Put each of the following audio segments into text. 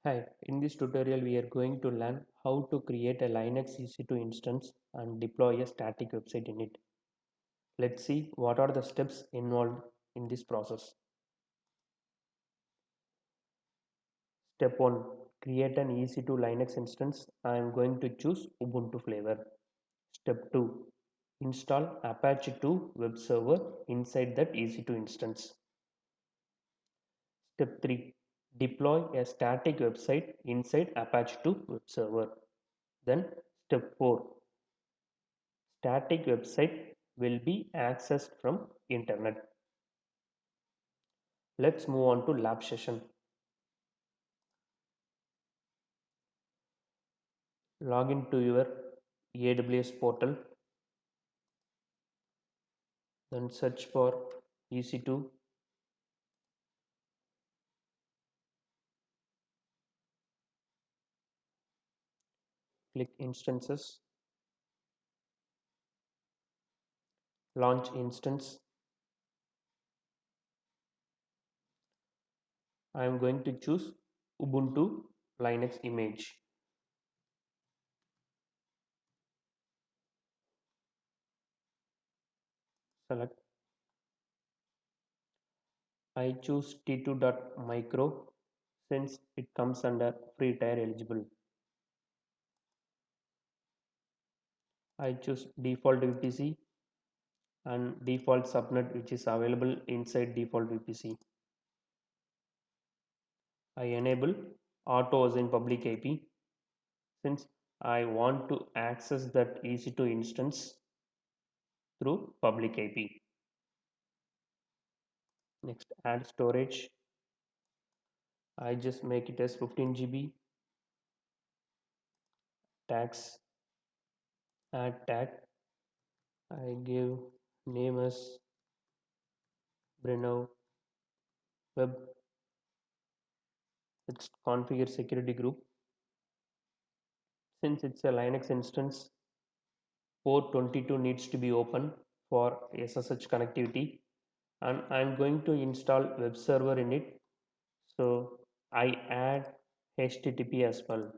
Hi, in this tutorial we are going to learn how to create a Linux EC2 instance and deploy a static website in it. Let's see what are the steps involved in this process. Step 1. Create an EC2 Linux instance. I am going to choose Ubuntu flavor. Step 2. Install Apache 2 web server inside that EC2 instance. Step 3. Deploy a static website inside Apache 2 web server. Then step 4. Static website will be accessed from internet. Let's move on to lab session. Log into your AWS portal, then search for EC2. Click instances, launch instance. I am going to choose Ubuntu Linux image. Select. I choose T2.micro since it comes under free tier eligible. I choose default VPC and default subnet which is available inside default VPC. I enable auto assign public IP since I want to access that EC2 instance through public IP. Next, add storage. I just make it as 15 GB. Tags, add tag. I give name as Breno web. Let's configure security group. Since it's a Linux instance, port 22 needs to be open for SSH connectivity, and I'm going to install web server in it, so I add HTTP as well.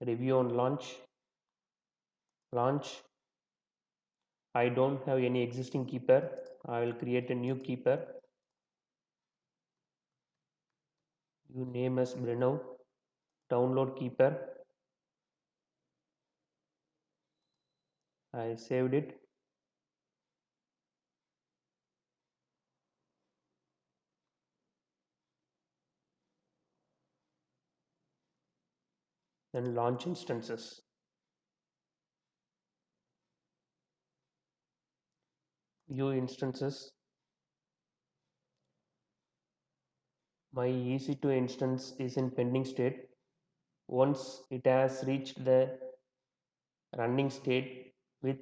Review on launch. I don't have any existing keeper. I will create a new keeper. You name as Breno. Download keeper. I saved it. Then launch instances. View instances. My EC2 instance is in pending state. Once it has reached the running state with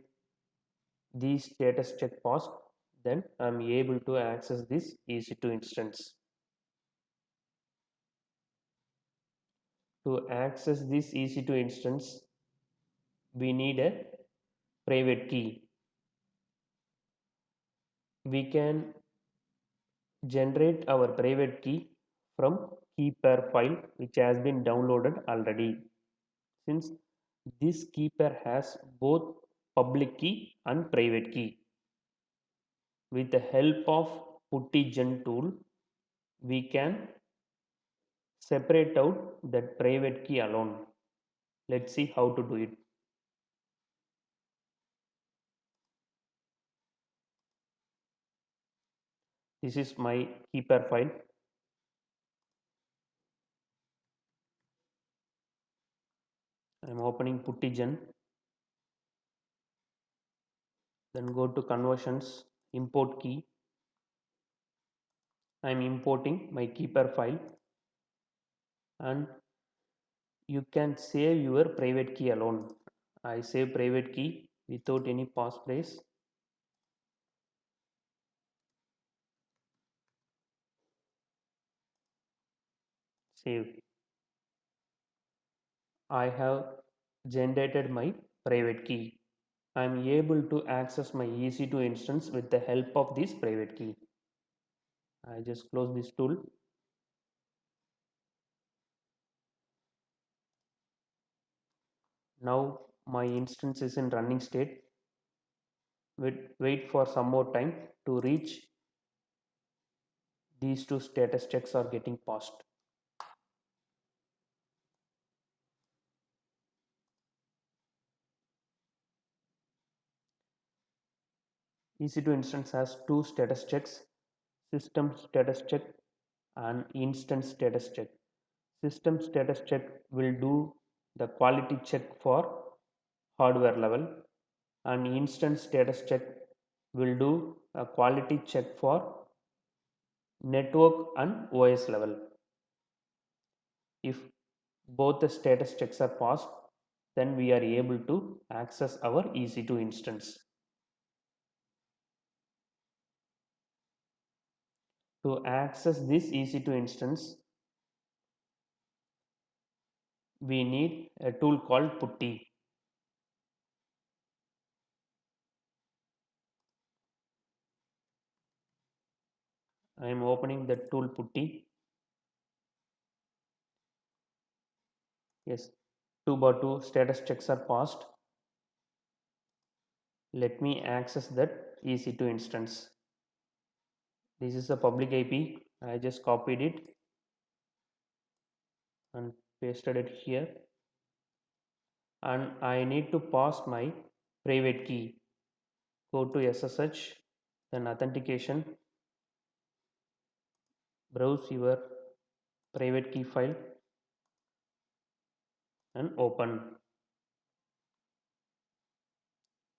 these status check passed, then I'm able to access this EC2 instance. To access this EC2 instance, we need a private key. We can generate our private key from keeper file which has been downloaded already. Since this keeper has both public key and private key, with the help of puttygen tool, we can separate out that private key alone. Let's see how to do it. This is my keeper file. I am opening puttygen. Then go to conversions, import key. I am importing my keeper file, and you can save your private key alone. I save private key without any passphrase. Save. I have generated my private key. I am able to access my EC2 instance with the help of this private key. I just close this tool. Now my instance is in running state. Wait for some more time to reach these two status checks are getting passed. EC2 instance has two status checks, system status check and instance status check. System status check will do the quality check for hardware level, and instance status check will do a quality check for network and OS level. If both the status checks are passed, then we are able to access our EC2 instance. To access this EC2 instance, we need a tool called Putty. I am opening the tool Putty. Yes, 2 by 2 status checks are passed. Let me access that EC2 instance. This is a public IP. I just copied it and pasted it here, and I need to pass my private key. Go to SSH, then authentication, browse your private key file and open.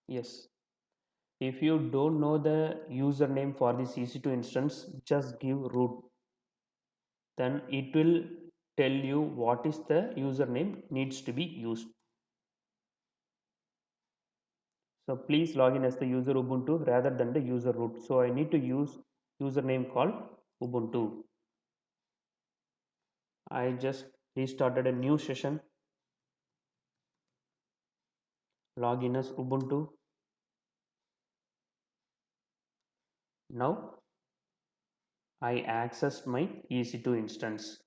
Yes, if you don't know the username for this EC2 instance, just give root, then it will tell you what is the username needs to be used. So please log in as the user Ubuntu rather than the user root. So I need to use username called Ubuntu. I just restarted a new session. Login as Ubuntu. Now I accessed my EC2 instance.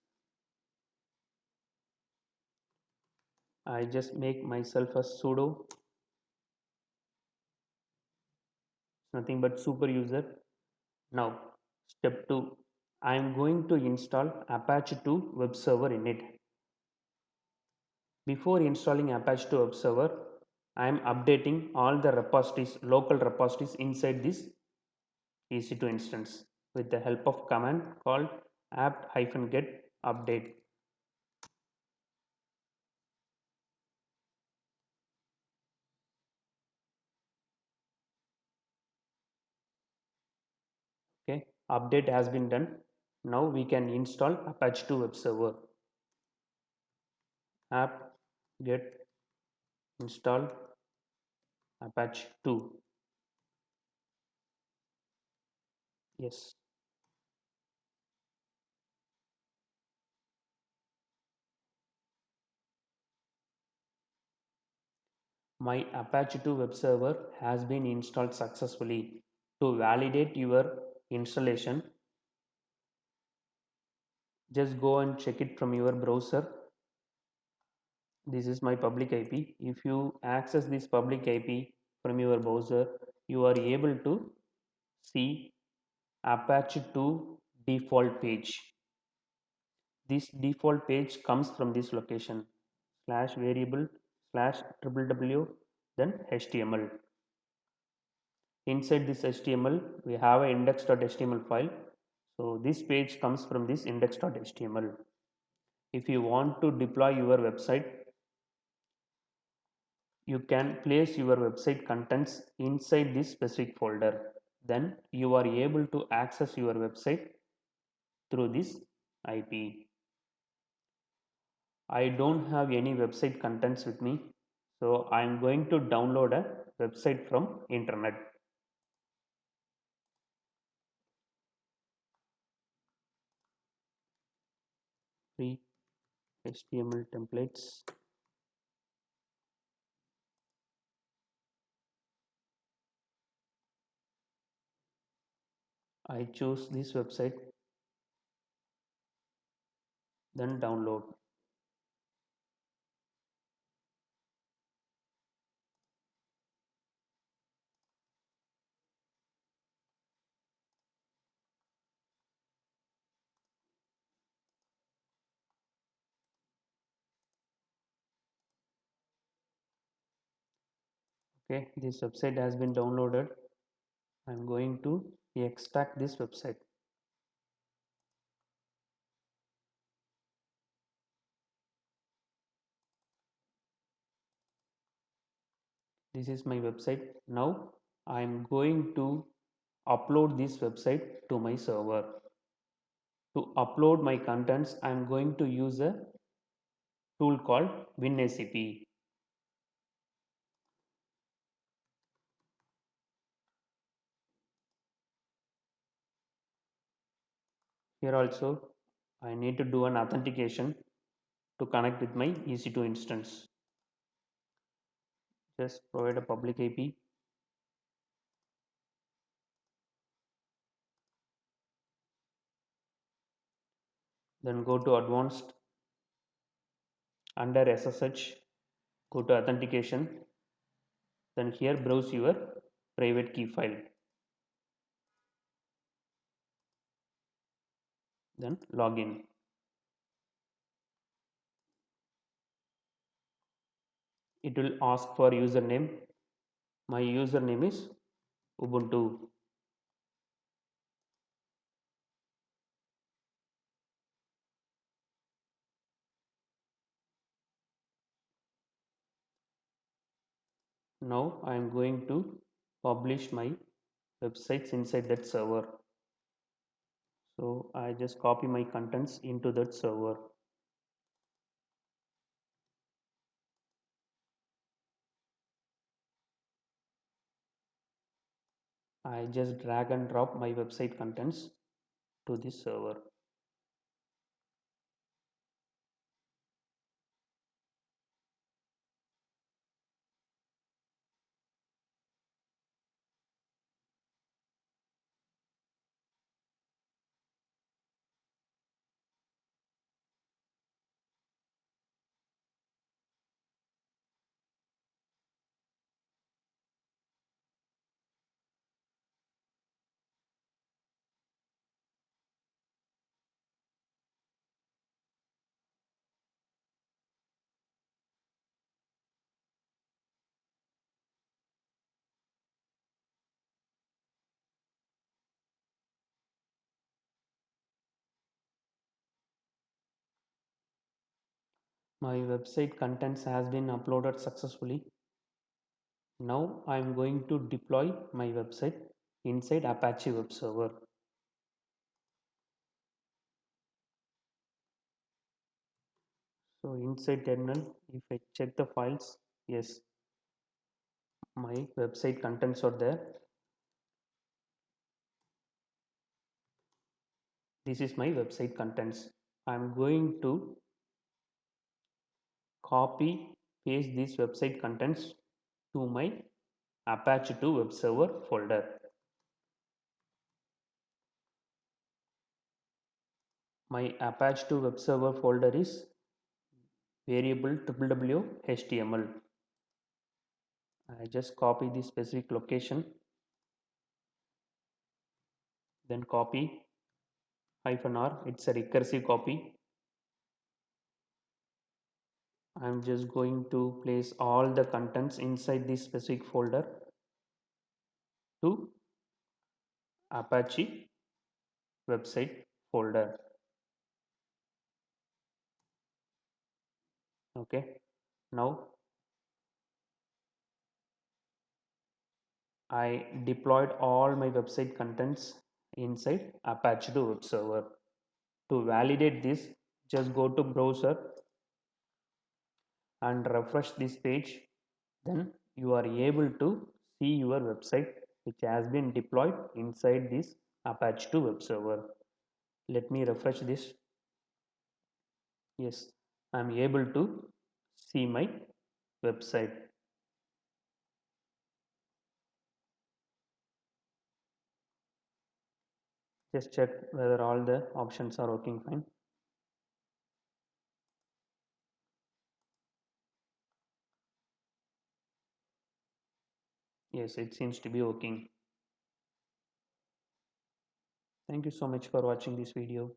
I just make myself a sudo, nothing but super user. Now step 2, I am going to install Apache 2 web server in it. Before installing Apache 2 web server, I am updating all the repositories, local repositories inside this EC2 instance with the help of command called apt-get update. Okay, update has been done. Now we can install Apache 2 web server. Apt-get install Apache 2. Yes, my Apache 2 web server has been installed successfully. To validate your installation, just go and check it from your browser. This is my public IP. If you access this public IP from your browser, you are able to see Apache 2 default page. This default page comes from this location slash variable slash www then HTML. Inside this HTML, we have an index.html file. So this page comes from this index.html. If you want to deploy your website, you can place your website contents inside this specific folder. Then you are able to access your website through this IP. I don't have any website contents with me, so I am going to download a website from internet. Free HTML templates. I choose this website, then download. Okay, this website has been downloaded. I'm going to extract this website. This is my website. Now I'm going to upload this website to my server. To upload my contents, I'm going to use a tool called WinSCP. Here also, I need to do an authentication to connect with my EC2 instance. Just provide a public IP. Then go to advanced. Under SSH, go to authentication. Then here browse your private key file. Then login. It will ask for username. My username is Ubuntu. Now I am going to publish my websites inside that server. So I just copy my contents into that server. I just drag and drop my website contents to this server. My website contents has been uploaded successfully. Now I am going to deploy my website inside Apache Web Server. So inside terminal, if I check the files, yes, my website contents are there. This is my website contents. I'm going to copy paste these website contents to my Apache 2 web server folder. My Apache 2 web server folder is variable www.html. I just copy the specific location, then copy -r. It's a recursive copy. I'm just going to place all the contents inside this specific folder to Apache website folder. Okay, now I deployed all my website contents inside Apache 2 web server. To validate this, just go to browser and refresh this page. Then you are able to see your website which has been deployed inside this Apache 2 web server. Let me refresh this. Yes, I am able to see my website. Just check whether all the options are working fine. Yes, it seems to be working. Thank you so much for watching this video.